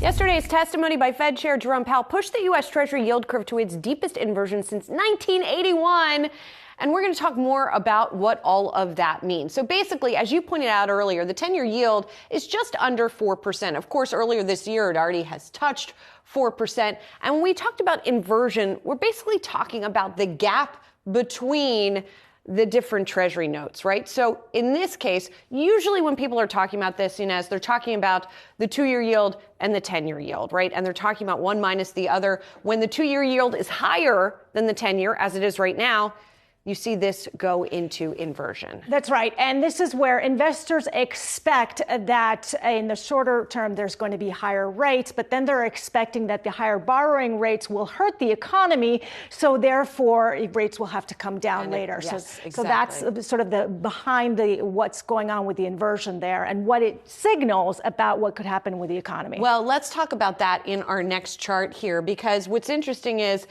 Yesterday's testimony by Fed Chair Jerome Powell pushed the U.S. Treasury yield curve to its deepest inversion since 1981. And we're going to talk more about what all of that means. So basically, as you pointed out earlier, the 10-year yield is just under 4%. Of course, earlier this year, it already has touched 4%. And when we talked about inversion, we're basically talking about the gap between the different Treasury notes, right? So in this case, usually when people are talking about this, Ines, they're talking about the 2-year yield and the 10-year yield, right? And they're talking about one minus the other. When the 2-year yield is higher than the 10-year, as it is right now, you see this go into inversion. That's right. And this is where investors expect that in the shorter term, there's going to be higher rates, but then they're expecting that the higher borrowing rates will hurt the economy. So therefore, rates will have to come down later. Yes, exactly. So that's sort of the behind what's going on with the inversion there and what it signals about what could happen with the economy. Well, let's talk about that in our next chart here, because what's interesting is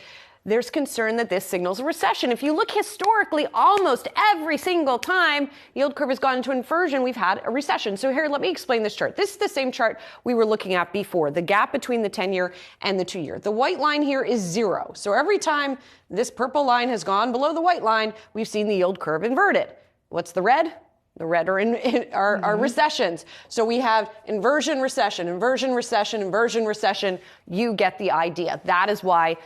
there's concern that this signals a recession. If you look historically, almost every single time yield curve has gone into inversion, we've had a recession. So here, let me explain this chart. This is the same chart we were looking at before, the gap between the 10-year and the 2-year. The white line here is 0. So every time this purple line has gone below the white line, we've seen the yield curve inverted. What's the red? The red are recessions. So we have inversion, recession, inversion, recession, inversion, recession. You get the idea. That is why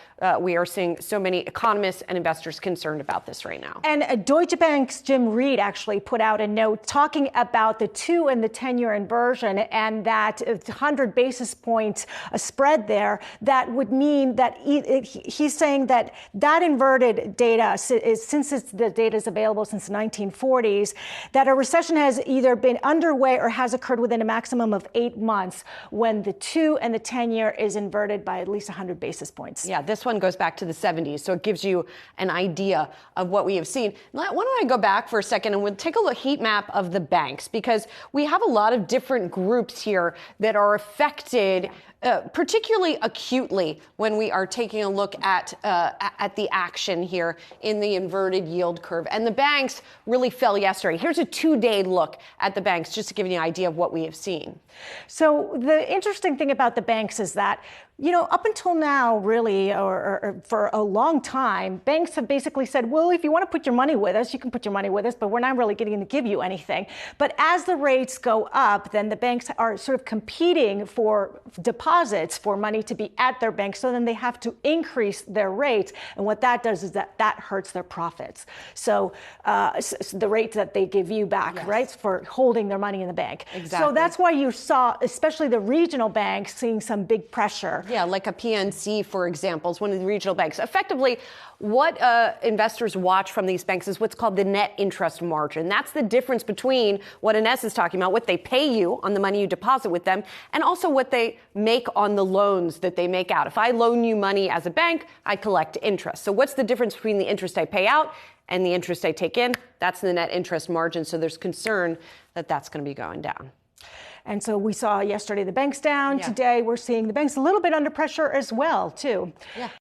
we are seeing so many economists and investors concerned about this right now. And Deutsche Bank's Jim Reed actually put out a note talking about the 2 and the 10-year inversion and that 100 basis points spread there. That would mean that he's saying that inverted data, since the data is available since the 1940s, that a recession has either been underway or has occurred within a maximum of 8 months when the 2 and the 10-year is inverted by at least 100 basis points. Yeah, this one goes back to the 70s, so it gives you an idea of what we have seen. Why don't I go back for a second and we'll take a heat map of the banks, because we have a lot of different groups here that are affected particularly acutely when we are taking a look at the action here in the inverted yield curve. And the banks really fell yesterday. Here's a 2-day look at the banks, just to give you an idea of what we have seen. So the interesting thing about the banks is that, up until now, really, or for a long time, banks have basically said, well, if you want to put your money with us, you can put your money with us, but we're not really going to give you anything. But as the rates go up, then the banks are sort of competing for deposits, for money to be at their bank. So then they have to increase their rates. And what that does is that hurts their profits. So the rates that they give you back, yes, right, for holding their money in the bank. Exactly. So that's why you saw, especially the regional banks, seeing some big pressure. Yeah, like a PNC, for example, is one of the regional banks. Effectively, what investors watch from these banks is what's called the net interest margin. That's the difference between what Ines is talking about, what they pay you on the money you deposit with them, and also what they make on the loans that they make out. If I loan you money as a bank, I collect interest. So what's the difference between the interest I pay out and the interest I take in? That's the net interest margin. So there's concern that that's going to be going down. And so we saw yesterday the banks down. Yeah. Today we're seeing the banks a little bit under pressure as well, too. Yeah.